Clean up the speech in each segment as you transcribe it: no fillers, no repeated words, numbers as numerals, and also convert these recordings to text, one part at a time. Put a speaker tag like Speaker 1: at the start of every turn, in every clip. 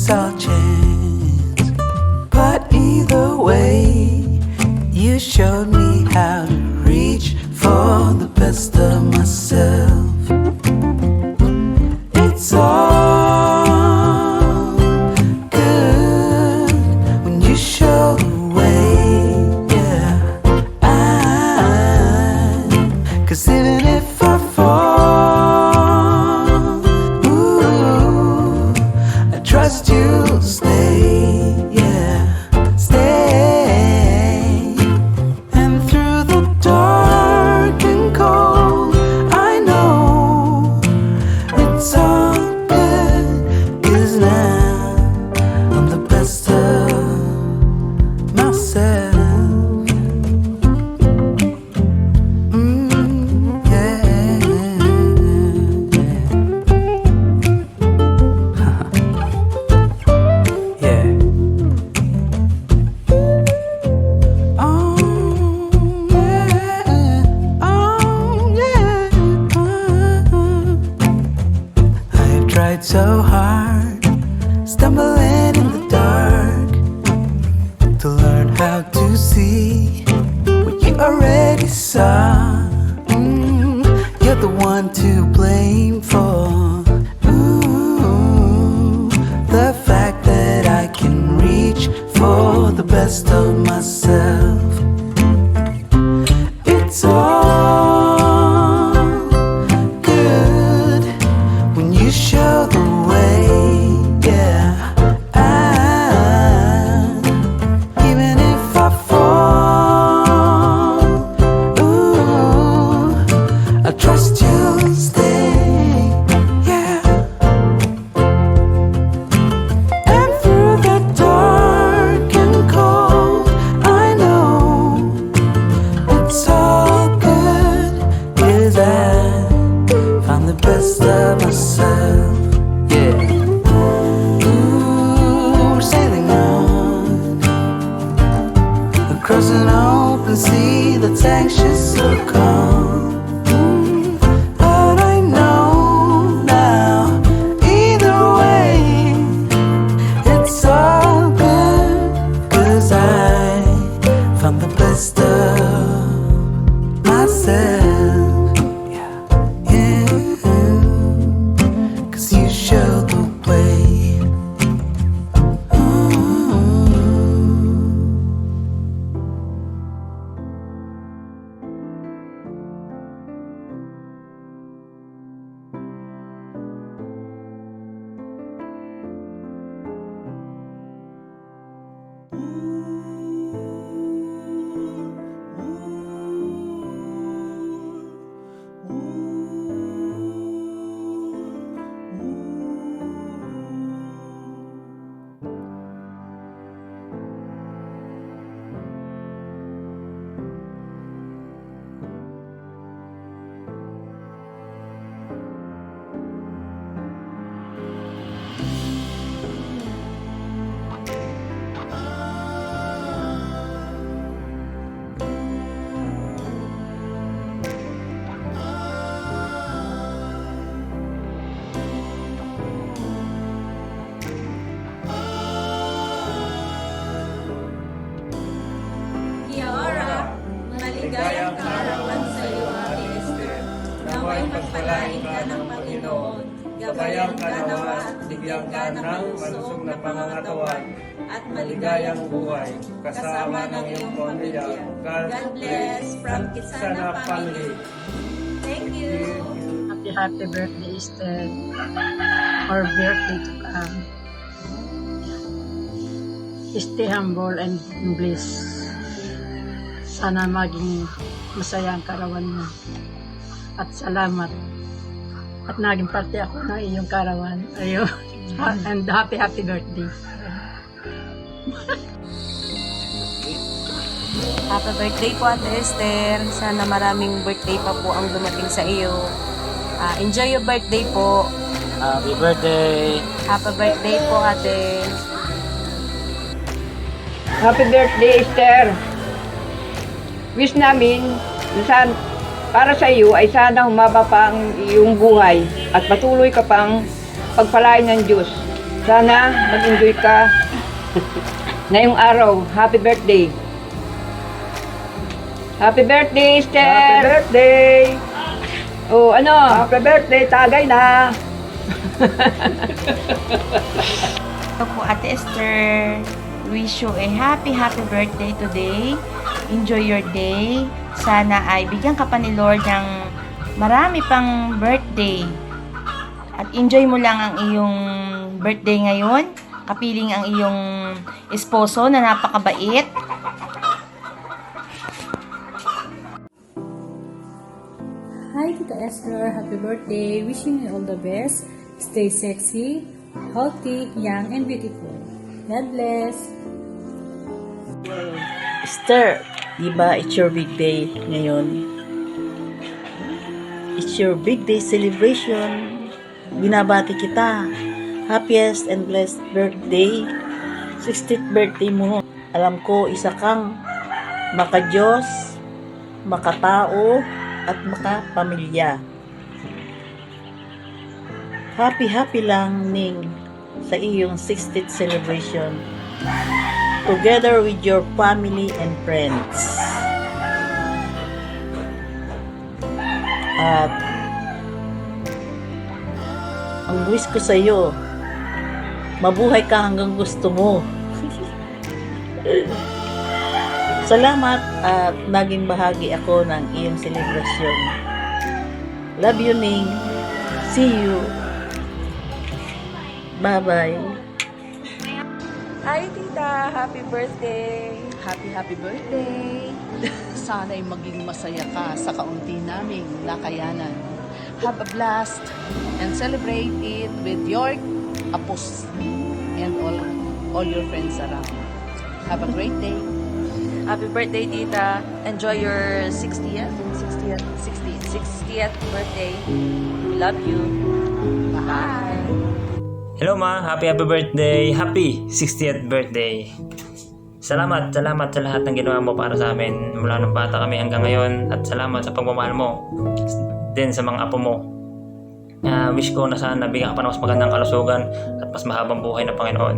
Speaker 1: it's all chance. But either way, you showed me how to reach for the best of myself. It's all good when you show the way, yeah. 'Cause even if I fall, ooh, I trust you'll stay, yeah, stay. And through the dark and cold, I know it's all good, 'cause now I'm the best of myself. Yeah. Yeah. Oh, yeah. Oh, yeah. I have tried so hard, stumbling in the dark, to learn how to see what you already saw. You're the one to blame for, ooh, the fact that I can reach for the best of myself. It's all good when you show the way, yeah. Even if I fall, ooh, I trust you'll stay, yeah. And through the dark and cold, I know it's all good, 'cause I found the best of myself, yeah. Ooh, we're sailing on across an open sea that's anxious so calm. But I know now, either way, it's all good, 'cause I found the best of myself, yeah, yeah. 'Cause you show the way.
Speaker 2: Kiara, maligayang kaarawan sa iyo, Ate Esther. Naway pagpalain ka ng Panginoon, gabayan ka nawa at bigyan ka ng malusog na pangangatawan at maligayang buhay, kasama ng iyong pamilya. God bless from Kisana Family. Thank you.
Speaker 3: Happy birthday, Esther. Or birthday to come. Stay humble and bliss. Sana maging masaya ang karawan mo. At salamat. At naging parte ako ng iyong karawan. Ayun. And happy birthday.
Speaker 4: Happy birthday po, Ate Esther. Sana maraming birthday pa po ang dumating sa iyo. Enjoy your birthday po.
Speaker 5: Happy birthday!
Speaker 4: Happy birthday po, Ate.
Speaker 6: Happy birthday, Esther! Wish namin para sa iyo ay sana humaba pa ang iyong buhay at patuloy ka pang pagpalain ng Diyos Sana mag-enjoy ka ngayong araw. Happy birthday. Happy birthday, Esther.
Speaker 2: Happy birthday!
Speaker 6: Oh, ano?
Speaker 2: Happy birthday, tagay na!
Speaker 7: Ito po Ate Esther, wish you a happy birthday today. Enjoy your day. Sana ay bigyan ka pa ni Lord ng marami pang birthday. At enjoy mo lang ang iyong birthday ngayon. Kapiling ang iyong esposo na napakabait.
Speaker 8: Hi, Tita Esther. Happy birthday. Wishing you all the best. Stay sexy, healthy, young, and beautiful. God bless.
Speaker 9: Esther, diba it's your big day ngayon? It's your big day celebration. Binabati kita. Happiest and blessed birthday. 60th birthday mo. Alam ko, isa kang maka-Diyos, makatao, at makapamilya. Happy lang, Ning, sa iyong 60th celebration. Together with your family and friends. At ang wish ko sa iyo, mabuhay ka hanggang gusto mo. Salamat at naging bahagi ako ng iyong selebrasyon. Love you, Ning. See you. Bye-bye.
Speaker 7: Hi Tita, happy birthday.
Speaker 9: Happy birthday! Sana'y maging masaya ka sa kaunti naming nakayanan. Have a blast and celebrate it with your apos and all your friends around. Have a great day.
Speaker 4: Happy birthday, Tita. Enjoy your 60th birthday. We love you. Bye.
Speaker 5: Hello ma, happy birthday. Happy 60th birthday. Salamat sa lahat ng ginawa mo para sa amin mula nung bata kami hanggang ngayon, at salamat sa pagmamahal mo din sa mga apo mo. Wish ko na sana bigyan ka pa ng mas magandang kalusugan at mas mahabang buhay na Panginoon.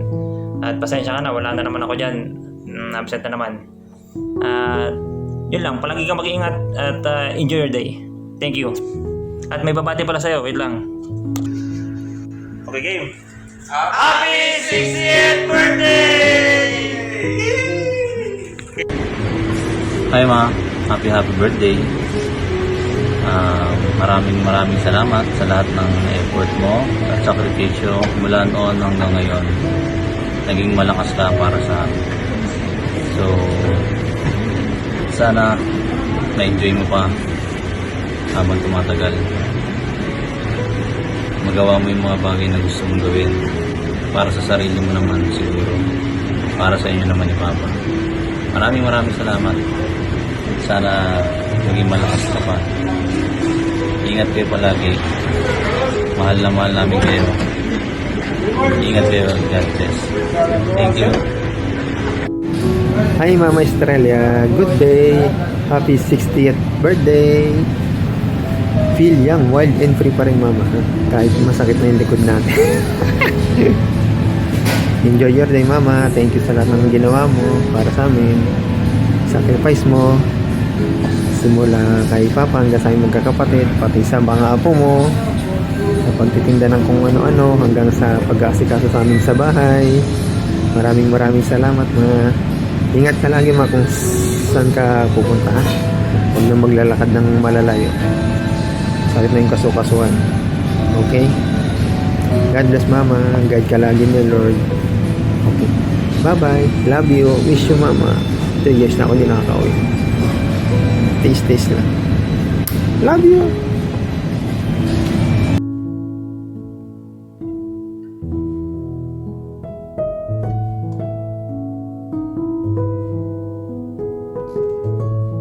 Speaker 5: At pasensya ka na, wala na naman ako dyan. Absent na naman. Yun lang, palagi kang mag-iingat at enjoy your day. Thank you. At may babati pala sa'yo, wait lang. Okay, game.
Speaker 2: Happy 60th birthday!
Speaker 5: Hi ma, happy birthday. Maraming salamat sa lahat ng effort mo at sakripisyo mula noon hanggang ngayon. Naging malakas ka para sa amin. So, sana na-enjoy mo pa habang tumatagal. Magawa mo yung mga bagay na gusto mong gawin para sa sarili mo naman siguro. Para sa inyo naman ni Papa. Maraming salamat. Sana maging malakas ka pa. Ingat kayo palagi. Mahal na mahal namin kayo. Ingat kayo. God bless. Thank you.
Speaker 10: Hi Mama Estrella, good day. Happy 60th birthday. Feel young, wild and free pa rin Mama. Kahit masakit na yung likod natin. Enjoy your day Mama. Thank you sa lahat ng ginawa mo para sa amin. Sacrifice mo simula kay Papa hanggang sa aming magkakapatid, pati sa mga apo mo, sa pagtitinda ng kung ano-ano, hanggang sa pag-aasikaso sa amin sa bahay. Maraming salamat Ma. Ingat ka lagi Ma kung saan ka pupunta. Huwag na maglalakad ng malalayo. Sakit na yung kasukasuan. Okay? God bless Mama. Guide ka lagi ni Lord. Okay. Bye-bye. Love you. Wish you Mama. 3 years na ako din nakaka-uwi. Taste lang. Love you.